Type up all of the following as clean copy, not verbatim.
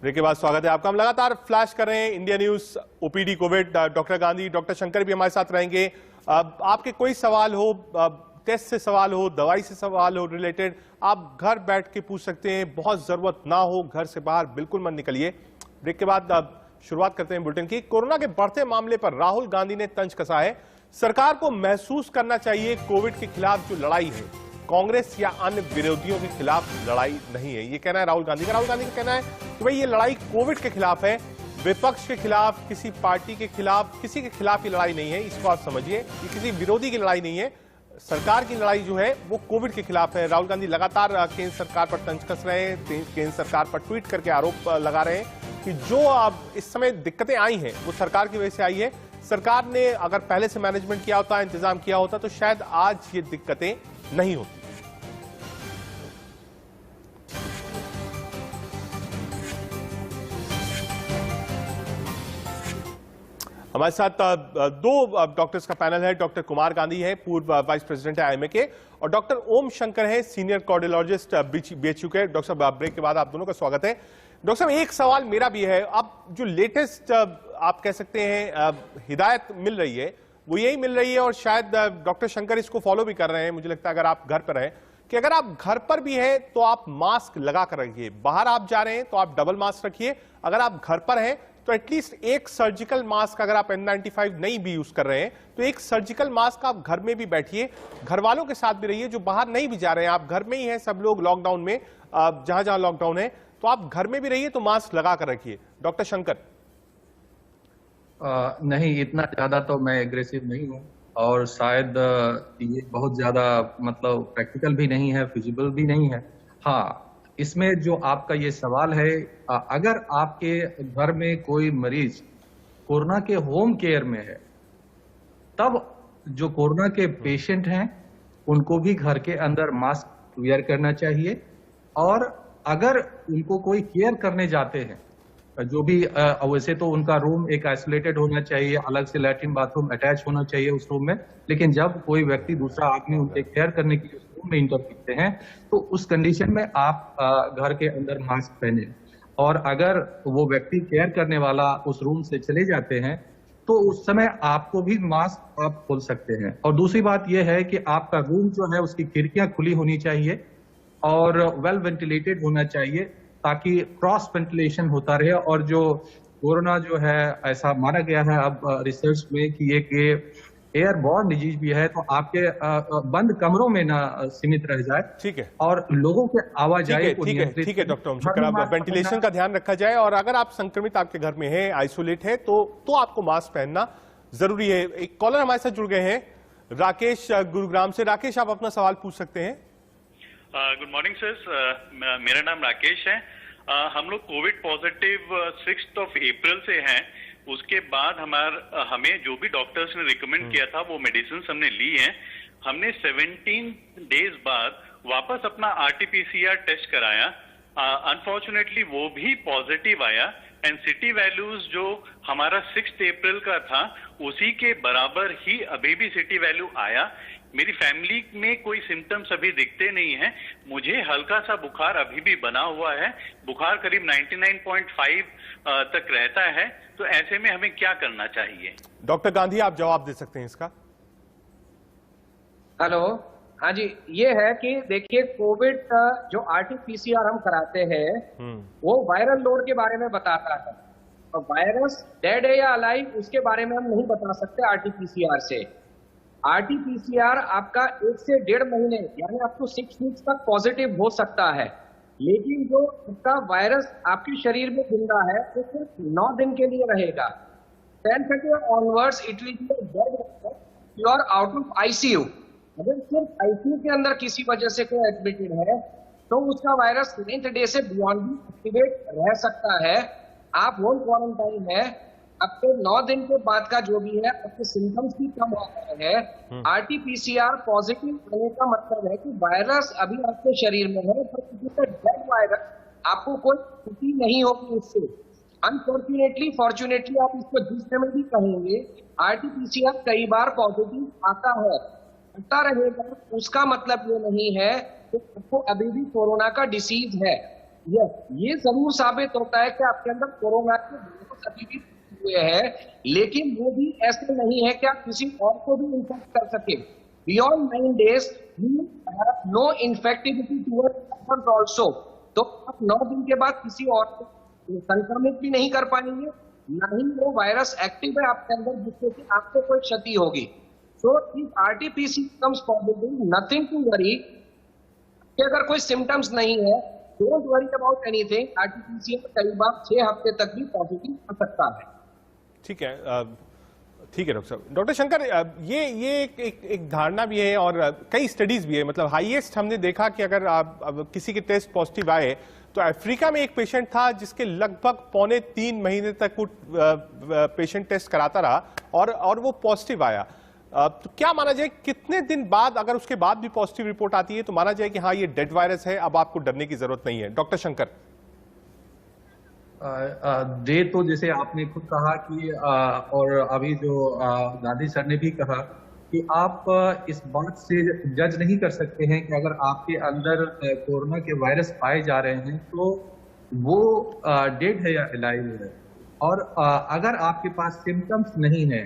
Break के बाद स्वागत है आपका। हम लगातार फ्लैश कर रहे हैं India news OPD Covid. Doctor Gandhi, doctor Shankar भी हमारे साथ रहेंगे। आपके कोई सवाल हो, टेस्ट से सवाल हो, दवाई से सवाल हो रिलेटेड, आप घर बैठ के पूछ सकते हैं। बहुत जरूरत ना हो घर से बाहर बिल्कुल मत निकलिए। ब्रेक के बाद शुरुआत करते हैं बुलेटिन की। कोरोना के बढ़ते मामले पर राहुल गांधी ने तंज कसा है। सरकार को महसूस करना चाहिए कोविड के खिलाफ जो लड़ाई है कांग्रेस या अन्य विरोधियों के खिलाफ लड़ाई नहीं है, ये कहना है राहुल गांधी का। राहुल गांधी का कहना है कि भाई ये लड़ाई कोविड के खिलाफ है, विपक्ष के खिलाफ, किसी पार्टी के खिलाफ, किसी के खिलाफ ये लड़ाई नहीं है। इसको आप समझिए, ये किसी विरोधी की लड़ाई नहीं है। सरकार की लड़ाई जो है वो कोविड के खिलाफ है। राहुल गांधी लगातार केंद्र सरकार पर तंज कस रहे हैं, केंद्र सरकार पर ट्वीट करके आरोप लगा रहे हैं कि जो अब इस समय दिक्कतें आई हैं वो सरकार की वजह से आई है। सरकार ने अगर पहले से मैनेजमेंट किया होता, इंतजाम किया होता तो शायद आज ये दिक्कतें नहीं होती। हमारे साथ दो डॉक्टर्स का पैनल है। डॉक्टर कुमार गांधी है, पूर्व वाइस प्रेसिडेंट है आईएमए के, और डॉक्टर ओम शंकर है, सीनियर कार्डियोलॉजिस्ट बीएचयू के। डॉक्टर साहब, ब्रेक के बाद आप दोनों का स्वागत है। डॉक्टर साहब, एक सवाल मेरा भी है। अब जो लेटेस्ट आप कह सकते हैं हिदायत मिल रही है वो यही मिल रही है, और शायद डॉक्टर शंकर इसको फॉलो भी कर रहे हैं। मुझे लगता है अगर आप घर पर हैं कि अगर आप घर पर भी हैं तो आप मास्क लगा कर रखिए, बाहर आप जा रहे हैं तो आप डबल मास्क रखिए। अगर आप घर पर हैं तो एटलीस्ट एक सर्जिकल मास्क, अगर आप N95 नहीं भी यूज कर रहे हैं तो एक सर्जिकल मास्क आप घर में भी बैठिए, घर वालों के साथ भी रहिए जो बाहर नहीं भी जा रहे हैं। आप घर में ही हैं, सब लोग लॉकडाउन में, जहां जहां लॉकडाउन है तो आप घर में भी रहिए तो मास्क लगा कर रखिए। डॉक्टर शंकर। नहीं, इतना ज्यादा तो मैं एग्रेसिव नहीं हूँ, और शायद ये बहुत ज्यादा मतलब प्रैक्टिकल भी नहीं है, फिजिबल भी नहीं है। हाँ, इसमें जो आपका ये सवाल है, अगर आपके घर में कोई मरीज कोरोना के होम केयर में है, तब जो कोरोना के पेशेंट हैं उनको भी घर के अंदर मास्क वेयर करना चाहिए। और अगर उनको कोई केयर करने जाते हैं, जो भी वैसे तो उनका रूम एक आइसोलेटेड होना चाहिए, अलग से लैट्रिन बाथरूम अटैच होना चाहिए उस रूम में, लेकिन जब कोई व्यक्ति, दूसरा आदमी उनके केयर करने के लिए रूम में इंटर करते हैं तो उस कंडीशन में आप घर के अंदर मास्क पहने। और अगर वो व्यक्ति केयर करने वाला उस रूम से चले जाते हैं तो उस समय आपको भी मास्क आप खोल सकते हैं। और दूसरी बात यह है कि आपका रूम जो है उसकी खिड़कियां खुली होनी चाहिए और वेल वेंटिलेटेड होना चाहिए, ताकि क्रॉस वेंटिलेशन होता रहे। और जो कोरोना जो है, ऐसा माना गया है अब रिसर्च में कि ये एयरबॉर्न डिजीज भी है, तो आपके बंद कमरों में ना सीमित रह जाए। ठीक है, और लोगों के आवाजाही को नियंत्रित। ठीक है डॉक्टर ओम शंकर, अब वेंटिलेशन का ध्यान रखा जाए, और अगर आप संक्रमित आपके घर में है, आइसोलेट है, तो आपको मास्क पहनना जरूरी है। एक कॉलर हमारे साथ जुड़ गए हैं, राकेश गुरुग्राम से। राकेश, आप अपना सवाल पूछ सकते हैं। गुड मॉर्निंग सर, मेरा नाम राकेश है। हम लोग कोविड पॉजिटिव 6 अप्रैल से हैं। उसके बाद हमें जो भी डॉक्टर्स ने रिकमेंड किया था वो मेडिसिन हमने ली हैं। हमने 17 डेज बाद वापस अपना RT-PCR टेस्ट कराया। अनफॉर्चुनेटली वो भी पॉजिटिव आया, एंड सिटी वैल्यूज जो हमारा 6 अप्रैल का था उसी के बराबर ही अभी भी सिटी वैल्यू आया। मेरी फैमिली में कोई सिम्टम्स अभी दिखते नहीं हैं। मुझे हल्का सा बुखार अभी भी बना हुआ है, बुखार करीब 99.5 तक रहता है। तो ऐसे में हमें क्या करना चाहिए? डॉक्टर गांधी, आप जवाब दे सकते हैं इसका। हेलो, हाँ जी, ये है कि देखिए, कोविड जो RT-PCR हम कराते हैं वो वायरल लोड के बारे में बताता है, और वायरस डेड है या अलाइव उसके बारे में हम नहीं बता सकते RT-PCR से। RT-PCR आपका 1 से 1.5 महीने यानी आपको 6 वीक्स तक पॉजिटिव हो सकता है, लेकिन जो इसका वायरस आपके शरीर में जिंदा है वो सिर्फ 9 दिन के लिए रहेगा। 10 onwards it will be dead, you are out of ICU। अगर सिर्फ ICU के अंदर किसी वजह से कोई एडमिटेड है तो उसका वायरस 9th डे से बियॉन्ड भी एक्टिवेट रह सकता है। आप होम क्वारंटाइन है, आपके 9 दिन के बाद का जो भी है, आपके सिम्टम्स भी कम हो गए हैं। RT-PCR पॉजिटिव होने का मतलब है कि वायरस अभी आपके शरीर में है, पर डेड वायरस, आपको कोई क्षति नहीं होगी इससे। अनफॉर्चुनेटली, फॉर्चुनेटली आप इसको दूसरे में भी कहेंगे, RT-PCR कई बार पॉजिटिव आता है, आता रहेगा, उसका मतलब ये नहीं है कि आपको अभी भी कोरोना का डिसीज है। ये जरूर साबित होता है कि आपके अंदर कोरोना के वायरस अभी भी हुए हैं, लेकिन वो भी ऐसे नहीं है कि आप किसी और को भी इन्फेक्ट कर सके। Beyond 9 days no infectivity towards also. तो आप 9 दिन के बाद किसी और को संक्रमित भी नहीं कर पाएंगे, ना ही वो वायरस एक्टिव है आपके अंदर जिससे कि आपको कोई क्षति होगी। So if RTPCR comes positive, nothing to worry. अगर कोई सिम्टम्स नहीं है, don't worry about anything. RTPCR कई बार 6 हफ्ते तक भी पॉजिटिव हो सकता है। ठीक है, ठीक है डॉक्टर साहब। डॉक्टर शंकर, ये एक धारणा भी है और कई स्टडीज भी है, मतलब हाईएस्ट हमने देखा कि अगर आप किसी के टेस्ट पॉजिटिव आए, तो अफ्रीका में एक पेशेंट था जिसके लगभग 2.25 महीने तक वो पेशेंट टेस्ट कराता रहा और वो पॉजिटिव आया। तो क्या माना जाए, कितने दिन बाद अगर उसके बाद भी पॉजिटिव रिपोर्ट आती है तो माना जाए कि हाँ ये डेड वायरस है, अब आपको डरने की जरूरत नहीं है? डॉक्टर शंकर। डे तो जैसे आपने खुद कहा कि और अभी जो गांधी सर ने भी कहा कि आप इस बात से जज नहीं कर सकते हैं कि अगर आपके अंदर कोरोना के वायरस पाए जा रहे हैं तो वो डेड है या अलाइव है। और अगर आपके पास सिम्टम्स नहीं है,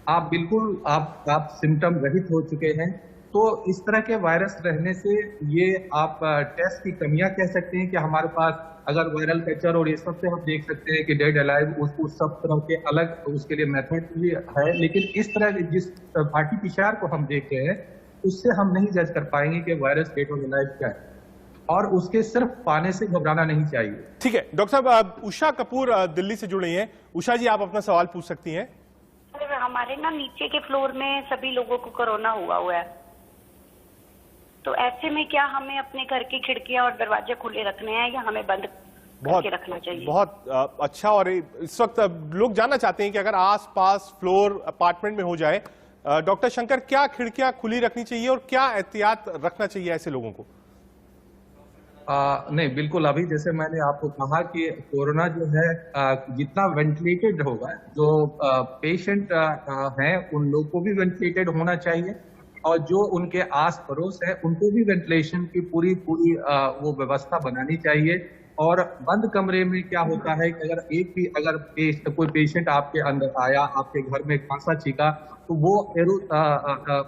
आप बिल्कुल आप सिम्टम रहित हो चुके हैं, तो इस तरह के वायरस रहने से ये आप टेस्ट की कमियां कह सकते हैं कि हमारे पास अगर वायरल कल्चर और ये सब से हम देख सकते हैं कि डेड अलाइव उस सब तरह के अलग उसके लिए मेथड भी है, लेकिन इस तरह जिस आरटीपीसीआर को हम देख रहे हैं उससे हम नहीं जज कर पाएंगे कि वायरस डेड और अलाइव क्या है, और उसके सिर्फ पाने से घबराना नहीं चाहिए। ठीक है डॉक्टर साहब, उषा कपूर दिल्ली से जुड़ी हैं। उषा जी, आप अपना सवाल पूछ सकती हैं। हमारे ना नीचे के फ्लोर में सभी लोगों को कोरोना हुआ है, तो ऐसे में क्या हमें अपने घर की खिड़कियां और दरवाजे खुले रखने हैं या हमें बंद करके रखना चाहिए? बहुत अच्छा। और इस वक्त लोग जानना चाहते हैं कि अगर आस-पास फ्लोर अपार्टमेंट में हो जाए, डॉक्टर शंकर, क्या खिड़कियां खुली रखनी चाहिए और क्या एहतियात रखना चाहिए ऐसे लोगों को? नहीं, बिल्कुल। अभी जैसे मैंने आपको कहा कि कोरोना जो है जितना वेंटिलेटेड होगा, जो पेशेंट हैं उन लोग को भी वेंटिलेटेड होना चाहिए, और जो उनके आस पड़ोस है उनको भी वेंटिलेशन की पूरी वो व्यवस्था बनानी चाहिए। और बंद कमरे में क्या होता है कि अगर कोई पेशेंट आपके अंदर आया, आपके घर में खांसा छींका, तो वो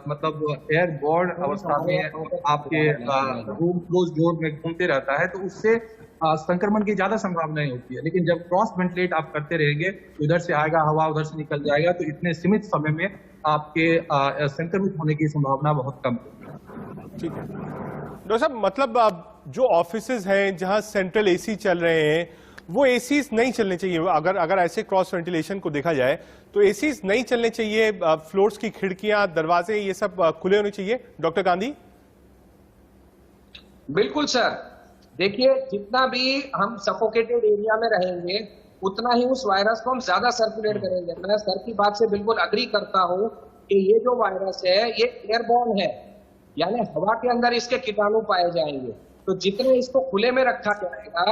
मतलब एयरबॉर्न अवस्था में आपके रूम क्लोज डोर में घूमते रहता है, तो उससे संक्रमण की ज्यादा संभावनाएं होती है। लेकिन जब क्रॉस वेंटिलेट आप करते रहेंगे, तो इधर से आएगा हवा, उधर से निकल जाएगा, तो इतने सीमित समय में आपके संक्रमित होने की संभावना बहुत कम है। ठीक है डॉक्टर साहब, मतलब जो ऑफिसेज हैं जहां सेंट्रल एसी चल रहे हैं, वो एसीज नहीं चलने चाहिए। अगर ऐसे क्रॉस वेंटिलेशन को देखा जाए तो एसीज नहीं चलने चाहिए, फ्लोर्स की खिड़कियां, दरवाजे, ये सब खुले होने चाहिए। डॉक्टर गांधी। बिल्कुल सर, देखिए जितना भी हम सफोकेटेड एरिया में रहेंगे उतना ही उस वायरस को हम ज्यादा सर्कुलेट करेंगे। मैं सर की बात से बिल्कुल अग्री करता हूं कि ये जो वायरस है ये एयरबॉर्न है, यानी हवा के अंदर इसके कीटाणु पाए जाएंगे। तो जितने इसको खुले में रखा जाएगा,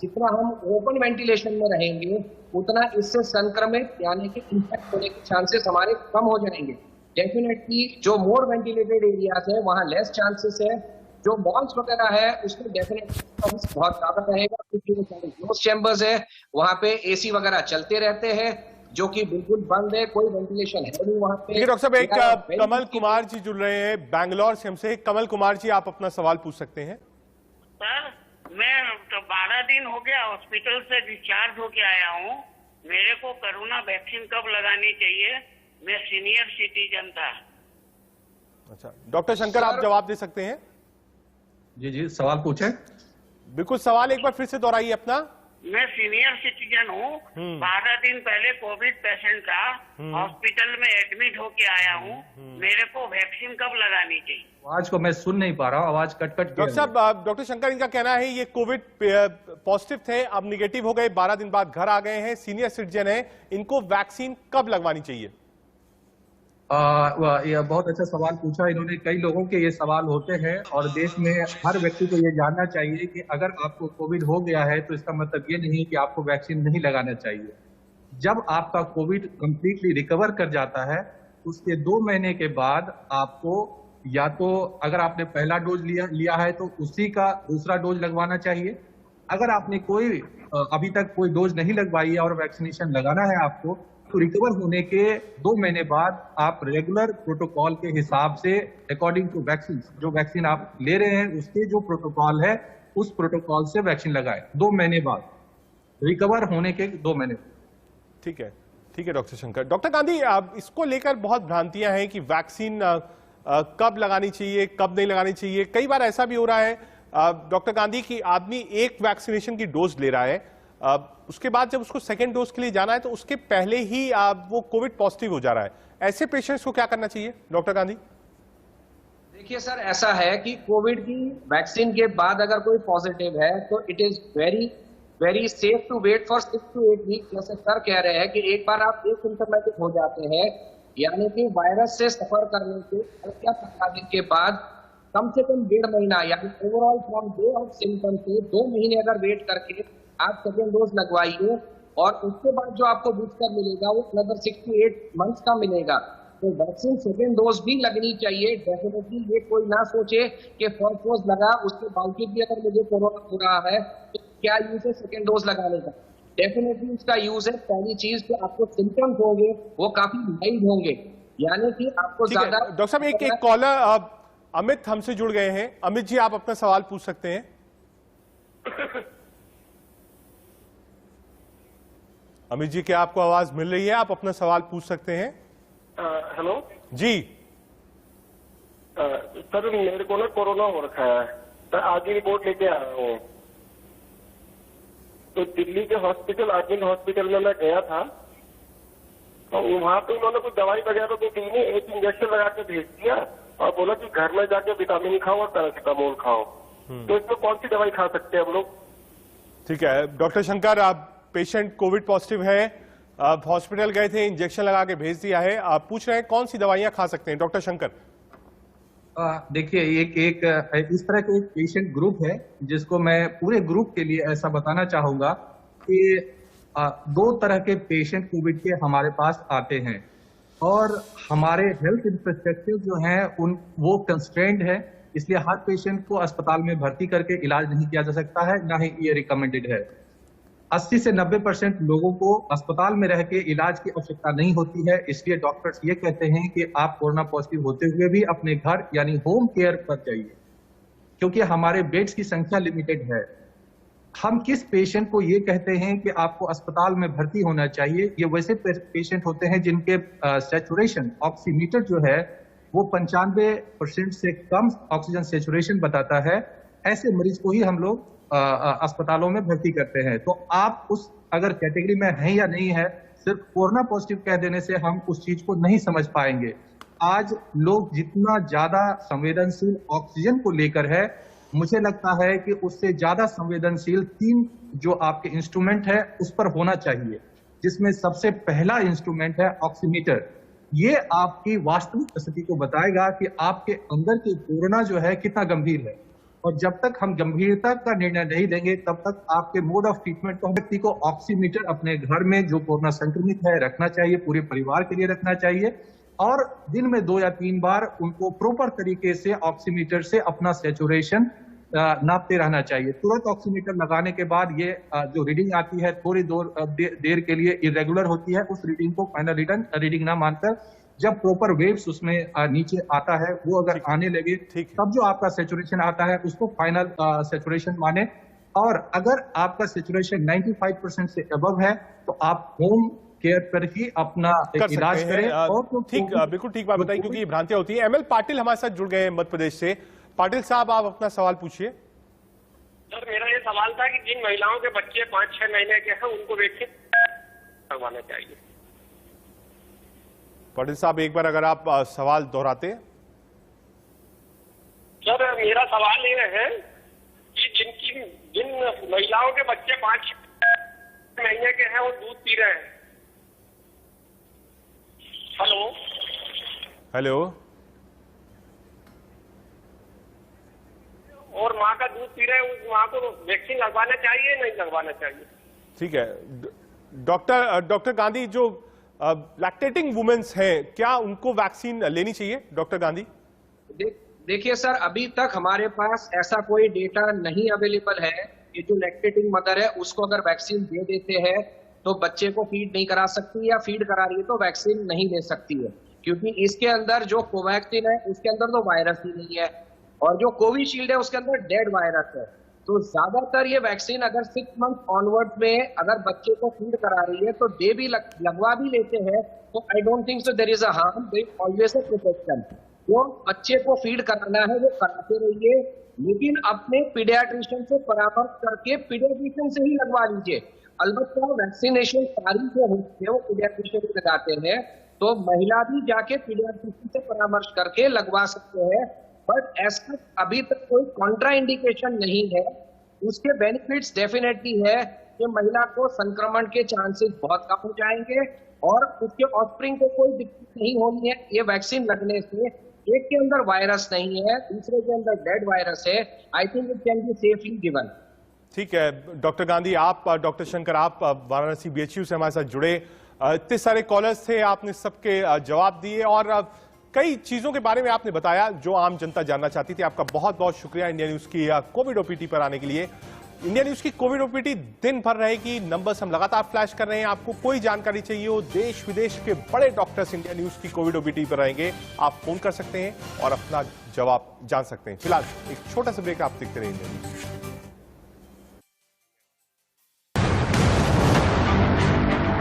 जितना हम ओपन वेंटिलेशन में रहेंगे, उतना इससे संक्रमित यानी कि इन्फेक्ट होने के चांसेस हमारे कम हो जाएंगे। डेफिनेटली जो मोर वेंटिलेटेड एरियाज है वहां लेस चांसेस है। जो मॉल्स वगैरह है उसमें डेफिनेटली बहुत ज्यादा रहेगा, क्योंकि वो सारे क्लोज चैम्बर्स है, वहां पे एसी वगैरह चलते रहते हैं, जो कि बिल्कुल बंद है, कोई वेंटिलेशन है नहीं वहां पे। डॉक्टर साहब, एक कमल कुमार जी जुड़ रहे हैं बैंगलोर से हमसे। कमल कुमार जी, आप अपना सवाल पूछ सकते हैं। सर, मैं तो 12 दिन हो गया हॉस्पिटल से डिस्चार्ज होके आया हूँ। मेरे को कोरोना वैक्सीन कब लगानी चाहिए? मैं सीनियर सिटीजन था। अच्छा डॉक्टर शंकर, आप जवाब दे सकते हैं। जी जी, सवाल पूछें। बिल्कुल, सवाल एक बार फिर से दोहराइए अपना। मैं सीनियर सिटीजन हूँ। 12 दिन पहले कोविड पेशेंट था, हॉस्पिटल में एडमिट होके आया हूँ। मेरे को वैक्सीन कब लगानी चाहिए? आवाज को मैं सुन नहीं पा रहा हूँ, आवाज कट कट। डॉक्टर साहब, डॉक्टर शंकर, इनका कहना है ये कोविड पॉजिटिव थे, अब निगेटिव हो गए, 12 दिन बाद घर आ गए हैं, सीनियर सिटीजन है, इनको वैक्सीन कब लगवानी चाहिए? यह बहुत अच्छा सवाल पूछा इन्होंने। कई लोगों के ये सवाल होते हैं, और देश में हर व्यक्ति को ये जानना चाहिए कि अगर आपको कोविड हो गया है तो इसका मतलब ये नहीं कि आपको वैक्सीन नहीं लगाना चाहिए। जब आपका कोविड कंप्लीटली रिकवर कर जाता है, उसके 2 महीने के बाद आपको या तो अगर आपने पहला डोज लिया है तो उसी का दूसरा डोज लगवाना चाहिए। अगर आपने अभी तक कोई डोज नहीं लगवाई है और वैक्सीनेशन लगाना है आपको, तो रिकवर होने के 2 महीने बाद आप रेगुलर प्रोटोकॉल के हिसाब से अकॉर्डिंग टू वैक्सीन, जो वैक्सीन आप ले रहे हैं उसके जो प्रोटोकॉल है उस प्रोटोकॉल से वैक्सीन लगाएं 2 महीने बाद, रिकवर होने के 2 महीने। ठीक है डॉक्टर शंकर। डॉक्टर गांधी, इसको लेकर बहुत भ्रांतियां हैं कि वैक्सीन कब लगानी चाहिए, कब नहीं लगानी चाहिए। कई बार ऐसा भी हो रहा है डॉक्टर गांधी कि आदमी एक वैक्सीनेशन की डोज ले रहा है, उसके बाद जब उसको सेकेंड डोज के लिए जाना है तो उसके पहले ही वो कोविड पॉजिटिव हो जा रहा है। ऐसे पेशेंट्स को क्या करना चाहिए डॉक्टर गांधी? देखिए सर, ऐसा है कि कोविड की वैक्सीन के बाद अगर कोई पॉजिटिव है तो it is very safe to wait for 6 to 8 week. जैसे सर कह रहे हैं कि एक बार आप एसिम्प्टोमेटिक हो जाते हैं, यानी कि वायरस से सफर करने के 15 दिन के बाद कम से कम 1.5 महीना, यानी overall from day of symptom से 2 महीने अगर वेट करके आप सेकेंड डोज लगवाइए और उसके बाद जो आपको बूस्टर मिलेगा वो अनदर 6 to 8 मंथ्स का मिलेगा। तो वैक्सीन सेकेंड डोज भी लगनी चाहिए डेफिनेटली। ये कोई ना सोचे कि फर्स्ट डोज लगा उसके बावजूद भी अगर मुझे कोरोना हो रहा है तो क्या यूज है सेकेंड डोज लगाने का। डेफिनेटली उसका यूज है। पहली चीज तो आपको सिम्टम्स होंगे वो काफी माइल्ड होंगे, यानी कि आपको ज्यादा। डॉक्टर साहब, एक कॉलर अमित हमसे जुड़ गए हैं। अमित जी, आप अपना सवाल पूछ सकते हैं। अमित जी, क्या आपको आवाज मिल रही है? आप अपना सवाल पूछ सकते हैं। हेलो जी सर, मेरे को ना कोरोना हो रखा है, तो आज ही रिपोर्ट लेके आया हूँ। तो दिल्ली के हॉस्पिटल, आर्मी हॉस्पिटल में मैं गया था, तो वहाँ पे उन्होंने कुछ दवाई वगैरह तो दी नहीं, एक इंजेक्शन लगा के भेज दिया और बोला कि घर में जाके विटामिन खाओ और पैरासीटामोल खाओ। तो इसमें कौन सी दवाई खा सकते हैं हम लोग? ठीक है डॉक्टर शंकर, आप पेशेंट कोविड पॉजिटिव है, आप हॉस्पिटल गए थे, इंजेक्शन लगा के भेज दिया है, आप पूछ रहे हैं कौन सी दवाइयां खा सकते हैं डॉक्टर शंकर? देखिए, एक इस तरह के एक पेशेंट ग्रुप है जिसको मैं पूरे ग्रुप के लिए ऐसा बताना चाहूंगा कि 2 तरह के पेशेंट कोविड के हमारे पास आते हैं और हमारे हेल्थ इंफ्रास्ट्रक्चर जो है वो कंस्ट्रेंड है, इसलिए हर पेशेंट को अस्पताल में भर्ती करके इलाज नहीं किया जा सकता है, ना ही ये रिकमेंडेड है। 80 से 90% लोगों को अस्पताल में रह के इलाज की आवश्यकता नहीं होती है, इसलिए डॉक्टर्स ये कहते हैं कि आप कोरोना पॉजिटिव होते हुए भी अपने घर यानी होम केयर पर जाइए, क्योंकि हमारे बेड्स की संख्या लिमिटेड है। हम किस पेशेंट को ये कहते हैं कि आपको अस्पताल में भर्ती होना चाहिए, ये वैसे पेशेंट होते हैं जिनके सैचुरेशन ऑक्सीमीटर जो है वो 95% से कम ऑक्सीजन सैचुरेशन बताता है। ऐसे मरीज को ही हम लोग अस्पतालों में भर्ती करते हैं। तो आप उस अगर कैटेगरी में हैं या नहीं है, सिर्फ कोरोना पॉजिटिव कह देने से हम उस चीज को नहीं समझ पाएंगे। आज लोग जितना ज्यादा संवेदनशील ऑक्सीजन को लेकर है, मुझे लगता है कि उससे ज्यादा संवेदनशील 3 जो आपके इंस्ट्रूमेंट है उस पर होना चाहिए, जिसमें सबसे पहला इंस्ट्रूमेंट है ऑक्सीमीटर। ये आपकी वास्तविक स्थिति को बताएगा कि आपके अंदर की कोरोना जो है कितना गंभीर है, और जब तक हम गंभीरता का निर्णय नहीं लेंगे तब तक आपके मोड ऑफ ट्रीटमेंट को, व्यक्ति को ऑक्सीमीटर अपने घर में जो कोरोना संक्रमित है रखना चाहिए, पूरे परिवार के लिए रखना चाहिए, और दिन में 2 या 3 बार उनको प्रॉपर तरीके से ऑक्सीमीटर से अपना सैचुरेशन नापते रहना चाहिए। तुरंत ऑक्सीमीटर लगाने के बाद ये जो रीडिंग आती है थोड़ी देर के लिए इरेगुलर होती है, उस रीडिंग को फाइनल रीडिंग ना मानकर जब प्रॉपर वेव्स उसमें नीचे आता है, वो अगर आने लगे तब जो आपका सैचुरेशन आता है उसको फाइनल सैचुरेशन माने। और अगर आपका सैचुरेशन 95% से अबव है तो आप होम केयर पर ही अपना इलाज करें। और ठीक, बिल्कुल ठीक बात बताई, क्योंकि ये भ्रांतियां होती है। ML पाटिल हमारे साथ जुड़ गए हैं मध्य प्रदेश से। पाटिल साहब, आप अपना सवाल पूछिए। सर, मेरा ये सवाल था कि जिन महिलाओं के बच्चे 5-6 महीने के हैं उनको वैक्सीन लगवाना चाहिए। पाटिल साहब, एक बार अगर आप सवाल दोहराते। सर, मेरा सवाल ये है कि जिन महिलाओं के बच्चे 5 महीने के हैं वो दूध पी रहे हैं। हेलो, और माँ का दूध पी रहे हैं, उस माँ को वैक्सीन लगवाना चाहिए नहीं लगवाना चाहिए? ठीक है डॉक्टर गांधी, जो लैक्टेटिंग वुमेन्स हैं, क्या उनको वैक्सीन लेनी चाहिए डॉक्टर गांधी? देखिए सर, अभी तक हमारे पास ऐसा कोई डेटा नहीं अवेलेबल है ये जो लैक्टेटिंग मदर है उसको अगर वैक्सीन दे देते हैं तो बच्चे को फीड नहीं करा सकती, या फीड करा रही है तो वैक्सीन नहीं ले सकती है, क्योंकि इसके अंदर जो कोवैक्सीन है उसके अंदर तो वायरस ही नहीं है, और जो कोविशील्ड है उसके अंदर डेड वायरस है। तो ज्यादातर ये वैक्सीन अगर 6 मंथ ऑनवर्ड में अगर बच्चे को फीड करा रही है तो दे भी लगवा भी लेते हैं, तो I don't think so there is a harm, there always a protection. जो बच्चे को फीड कराना है वो कराते रहिए, लेकिन अपने पीडियाट्रिशियन से परामर्श करके पीडियाट्रिशियन से ही लगवा लीजिए। अलबत्ता वैक्सीनेशन सारी जो होती है वो पीडियाट्रिशियन लगाते हैं, तो महिला भी जाके पीडियाट्रिशियन से परामर्श करके लगवा सकते हैं, बट ऐसा अभी तक कोई कॉन्ट्रा इंडिकेशन नहीं है। उसके बेनिफिट्स डेफिनेटली है कि महिला को संक्रमण के चांसेस बहुत कम हो जाएंगे और उसके ऑफस्प्रिंग को कोई दिक्कत नहीं होनी है ये वैक्सीन लगने से। एक के अंदर वायरस नहीं है, दूसरे के अंदर डेड वायरस है, I think it can be safely given. ठीक है डॉक्टर गांधी, आप डॉक्टर शंकर, आप वाराणसी बीएचयू से हमारे साथ जुड़े, इतने सारे कॉलर्स थे, आपने सबके जवाब दिए और कई चीजों के बारे में आपने बताया जो आम जनता जानना चाहती थी। आपका बहुत बहुत शुक्रिया इंडिया न्यूज की कोविड ओपीटी पर आने के लिए। इंडिया न्यूज की कोविड ओपीटी दिन भर रहेगी, नंबर्स हम लगातार फ्लैश कर रहे हैं। आपको कोई जानकारी चाहिए हो, देश विदेश के बड़े डॉक्टर्स इंडिया न्यूज की कोविड ओपीटी पर रहेंगे, आप फोन कर सकते हैं और अपना जवाब जान सकते हैं। फिलहाल एक छोटा सा ब्रेक, आप देखते रहिए इंडिया न्यूज।